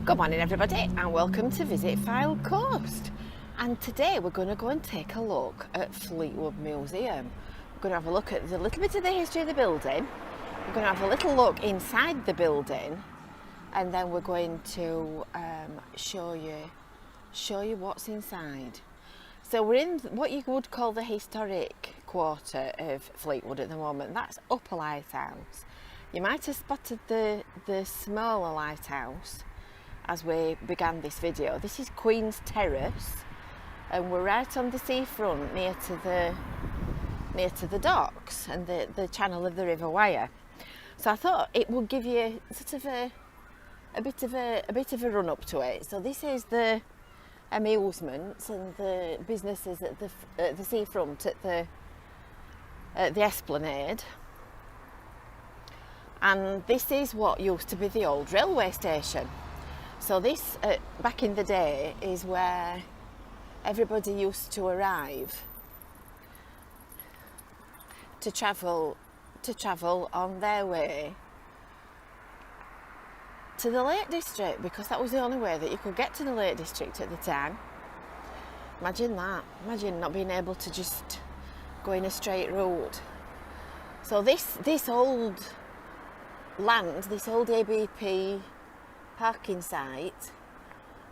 Good morning everybody and welcome to Visit FYLDE Coast, and today we're going to go and take a look at Fleetwood Museum. We're going to have a look at a little bit of the history of the building, we're going to have a little look inside the building, and then we're going to show you what's inside. So we're in what you would call the historic quarter of Fleetwood at the moment. That's Upper Lighthouse. You might have spotted the smaller lighthouse as we began this video. This is Queen's Terrace, and we're right on the seafront near to the docks and the channel of the River Wyre. So I thought it would give you sort of a bit of a run up to it. So this is the amusements and the businesses at the seafront at the Esplanade. And this is what used to be the old railway station. So this, back in the day, is where everybody used to arrive to travel on their way to the Lake District, because that was the only way that you could get to the Lake District at the time. Imagine that. Imagine not being able to just go in a straight road. So this old land, this old ABP parking site,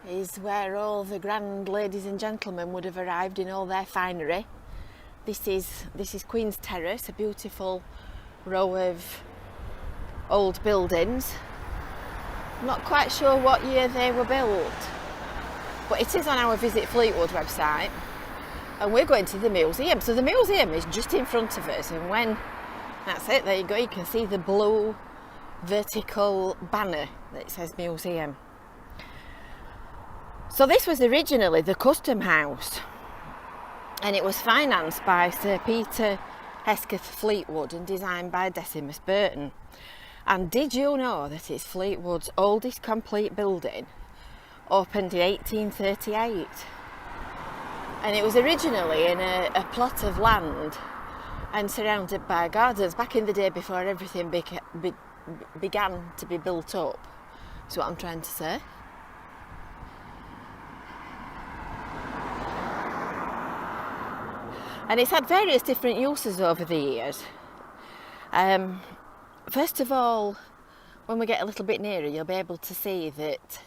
is where all the grand ladies and gentlemen would have arrived in all their finery. This is Queen's Terrace, a beautiful row of old buildings. I'm not quite sure what year they were built, but it is on our Visit Fleetwood website, and we're going to the museum. So the museum is just in front of us, and when that's it, there you go, you can see the blue vertical banner that says museum. So this was originally the Custom House, and it was financed by Sir Peter Hesketh Fleetwood and designed by Decimus Burton. And did you know that it's Fleetwood's oldest complete building, opened in 1838? And it was originally in a plot of land and surrounded by gardens back in the day, before everything began to be built up. That's what I'm trying to say. And it's had various different uses over the years. First of all, when we get a little bit nearer, you'll be able to see that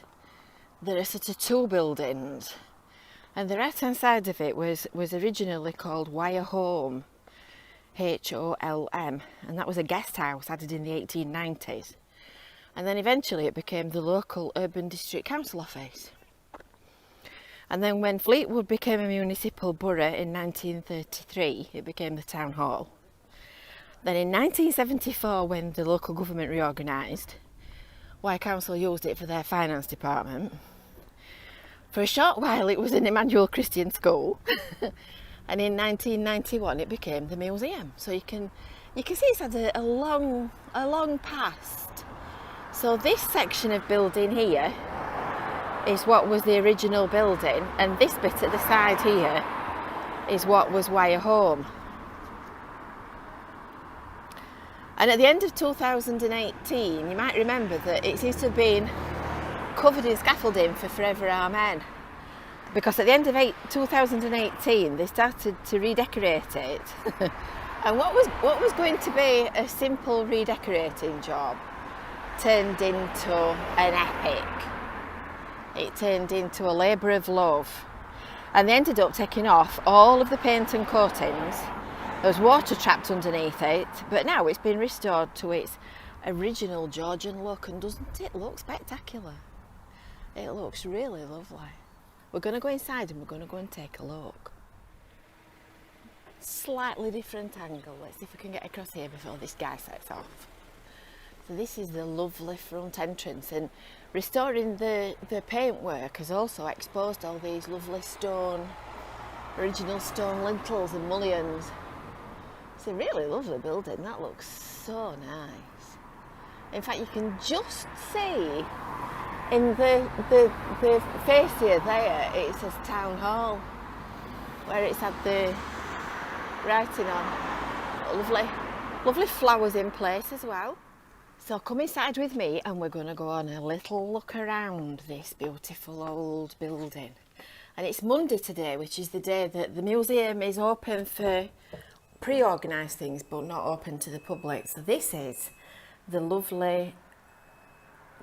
there are sort of two buildings, and the right hand side of it was originally called Wyre Home, HOLM, and that was a guest house added in the 1890s, and then eventually it became the local urban district council office. And then when Fleetwood became a municipal borough in 1933, it became the town hall. Then in 1974, when the local government reorganised, Wyre Council used it for their finance department. For a short while it was an Emmanuel Christian school, and in 1991 it became the museum. So you can see it's had a long past. So this section of building here is what was the original building, and this bit at the side here is what was Wyre Home. And at the end of 2018, you might remember that it seems to have been covered in scaffolding for Forever Amen, because at the end of 2018 they started to redecorate it. And what was going to be a simple redecorating job turned into an epic. It turned into a labour of love, and they ended up taking off all of the paint and coatings. There was water trapped underneath it, but now it's been restored to its original Georgian look, and doesn't it look spectacular? It looks really lovely. We're going to go inside and we're going to go and take a look. Slightly different angle. Let's see if we can get across here before this guy sets off. So this is the lovely front entrance, and restoring the paintwork has also exposed all these lovely original stone lintels and mullions. It's a really lovely building. That looks so nice. In fact, you can just see in the fascia there, it says Town Hall, where it's had the writing on. Lovely flowers in place as well. So come inside with me and we're going to go on a little look around this beautiful old building. And it's Monday today, which is the day that the museum is open for pre-organised things but not open to the public. So this is the lovely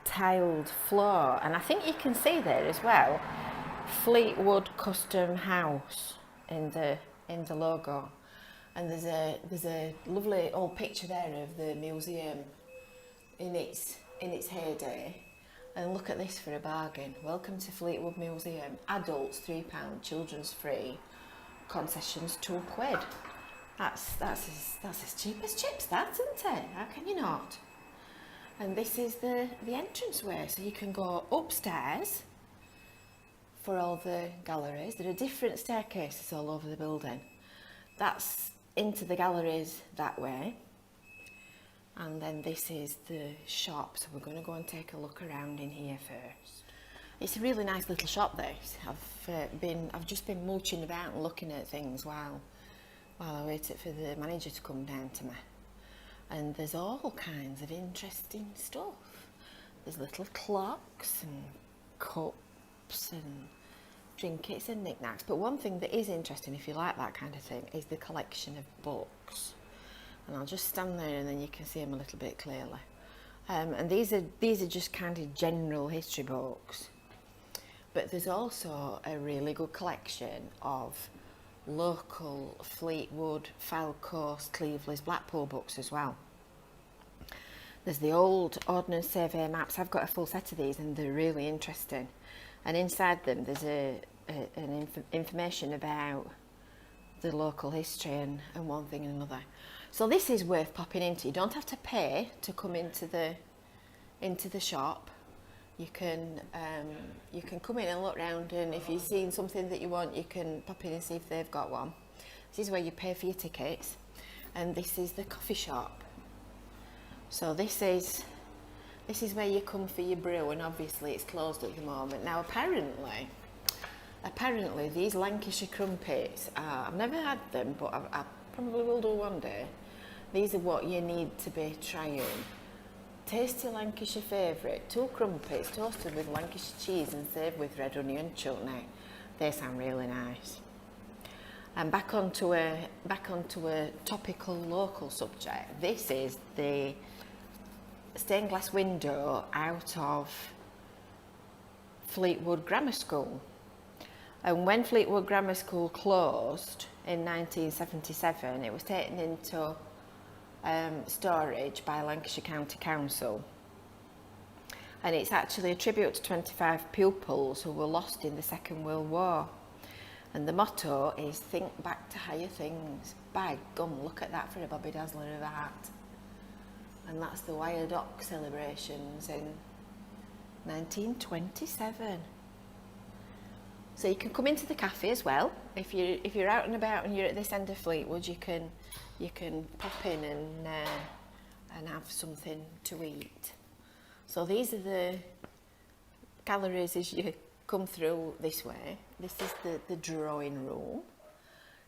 tiled floor, and I think you can see there as well Fleetwood Custom House in the logo. And there's a lovely old picture there of the museum in its heyday. And look at this for a bargain. Welcome to Fleetwood Museum. Adults £3, children's free. Concessions £2. That's as cheap as chips, that, isn't it? How can you not? And this is the entranceway, so you can go upstairs for all the galleries. There are different staircases all over the building. That's into the galleries that way. And then this is the shop, so we're going to go and take a look around in here first. It's a really nice little shop, this. I've just been mooching about and looking at things while I waited for the manager to come down to me. And there's all kinds of interesting stuff. There's little clocks and cups and trinkets and knickknacks. But one thing that is interesting, if you like that kind of thing, is the collection of books. And I'll just stand there and then you can see them a little bit clearly. And these are just kind of general history books. But there's also a really good collection of local Fleetwood, FYLDE Coast, Cleveland's, Blackpool books as well. There's the old Ordnance Survey maps. I've got a full set of these and they're really interesting. And inside them there's information about the local history and one thing and another. So this is worth popping into. You don't have to pay to come into the shop. You can come in and look around, and if you've seen something that you want, you can pop in and see if they've got one. This is where you pay for your tickets, and this is the coffee shop. So this is where you come for your brew, and obviously it's closed at the moment. Now apparently these Lancashire crumpets, I've never had them, but I probably will do one day. These are what you need to be trying. Tasty Lancashire favourite, 2 crumpets toasted with Lancashire cheese and served with red onion chutney. They sound really nice. And back onto a topical local subject. This is the stained glass window out of Fleetwood Grammar School. And when Fleetwood Grammar School closed in 1977, it was taken into storage by Lancashire County Council, and it's actually a tribute to 25 pupils who were lost in the Second World War, and the motto is think back to higher things. By gum, look at that for a Bobby Dazzler of a hat. And that's the Wire Dock celebrations in 1927. So you can come into the cafe as well. If you're out and about and you're at this end of Fleetwood, you can pop in and have something to eat. So these are the galleries as you come through this way. This is the drawing room.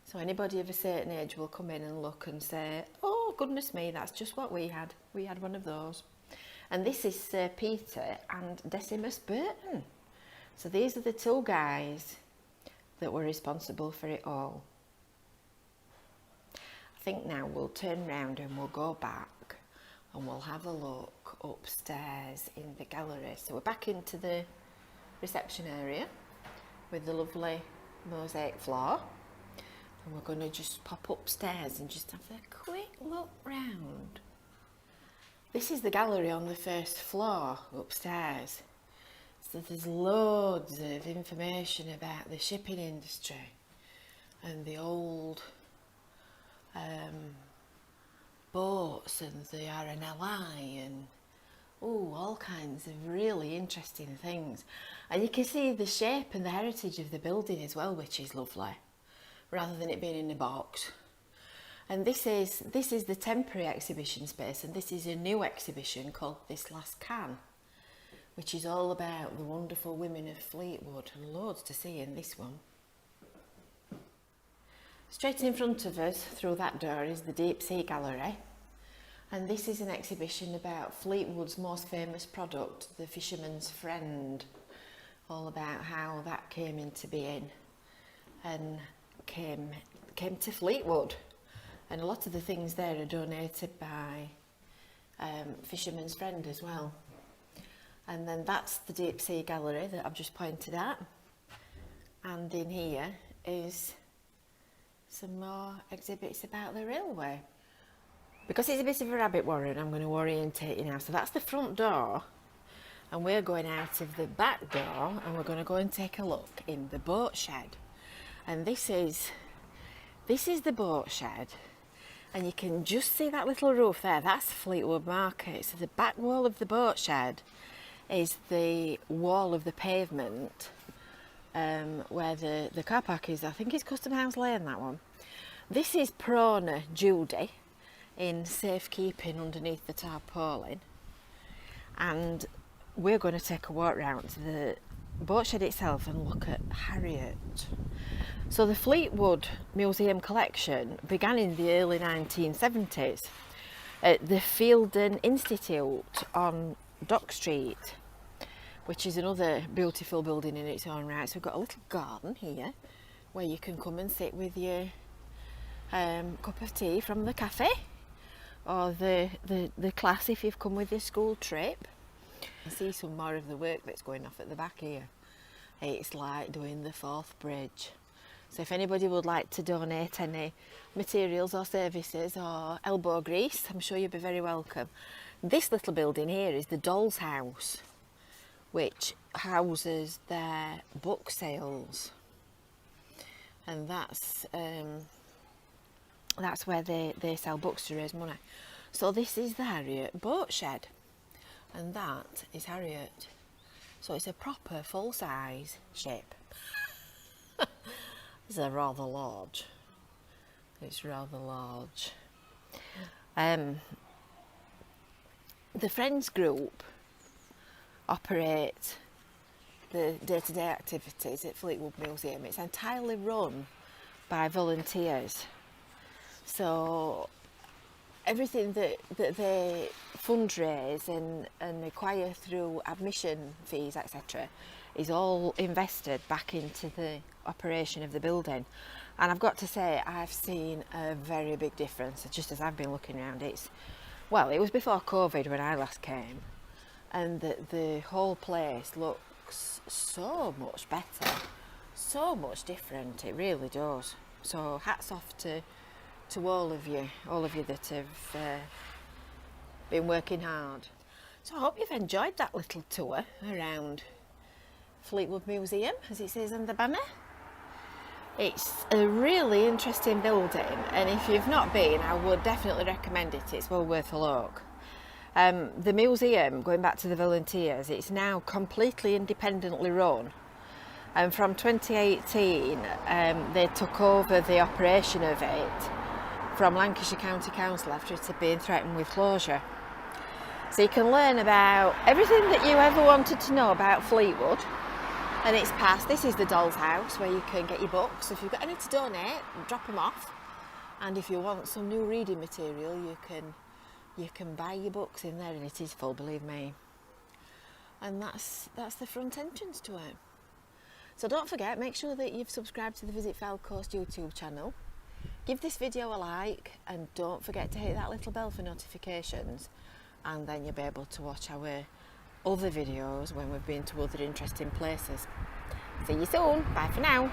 So anybody of a certain age will come in and look and say, oh goodness me, that's just what we had. We had one of those. And this is Sir Peter and Decimus Burton. So these are the 2 guys that were responsible for it all. I think now we'll turn round and we'll go back and we'll have a look upstairs in the gallery. So we're back into the reception area with the lovely mosaic floor, and we're going to just pop upstairs and just have a quick look round. This is the gallery on the first floor upstairs. So there's loads of information about the shipping industry and the old boats and the RNLI and all kinds of really interesting things. And you can see the shape and the heritage of the building as well, which is lovely, rather than it being in a box. And this is the temporary exhibition space, and this is a new exhibition called This Last Can, which is all about the wonderful women of Fleetwood, and loads to see in this one. Straight in front of us through that door is the Deep Sea Gallery, And this is an exhibition about Fleetwood's most famous product, the Fisherman's Friend, all about how that came into being and came to Fleetwood. And a lot of the things there are donated by Fisherman's Friend as well. And then that's the deep sea gallery that I've just pointed at. And in here is some more exhibits about the railway. Because it's a bit of a rabbit warren, I'm going to orientate you now. So that's the front door, and we're going out of the back door, and we're going to go and take a look in the boat shed. And this is the boat shed, and you can just see that little roof there. That's Fleetwood Market. So the back wall of the boat shed is the wall of the pavement where the car park is. I think it's Custom House Lane, that one. This is Prona Judy in safekeeping underneath the tarpaulin, and we're going to take a walk round to the boat shed itself and look at Harriet. So the Fleetwood Museum collection began in the early 1970s at the FYLDE Institute on Dock Street, which is another beautiful building in its own right. So we've got a little garden here where you can come and sit with your cup of tea from the cafe, or the class if you've come with your school trip. You see some more of the work that's going off at the back here. It's like doing the Forth Bridge. So if anybody would like to donate any materials or services or elbow grease, I'm sure you'll be very welcome. This little building here is the Doll's House, which houses their book sales, and that's where they sell books to raise money. So this is the Harriet boat shed, and that is Harriet. So it's a proper full-size ship. It's rather large. It's rather large. The Friends group operate the day-to-day activities at Fleetwood Museum. It's entirely run by volunteers. So everything that they fundraise and acquire through admission fees, etc., is all invested back into the operation of the building. And I've got to say, I've seen a very big difference just as I've been looking around. It was before COVID when I last came, and the whole place looks so much better, so much different. It really does. So hats off to all of you that have been working hard. So I hope you've enjoyed that little tour around Fleetwood Museum, as it says on the banner. It's a really interesting building, and if you've not been, I would definitely recommend it. It's well worth a look. The museum, going back to the volunteers, it's now completely independently run, and from 2018 they took over the operation of it from Lancashire County Council after it had been threatened with closure. So you can learn about everything that you ever wanted to know about Fleetwood and its past. This is the Doll's House, where you can get your books. If you've got any to donate, drop them off. And if you want some new reading material, you can buy your books in there, and it is full, believe me. And that's the front entrance to it. So don't forget, make sure that you've subscribed to the Visit FYLDE Coast YouTube channel. Give this video a like, and don't forget to hit that little bell for notifications, and then you'll be able to watch our other videos when we've been to other interesting places. See you soon. Bye for now.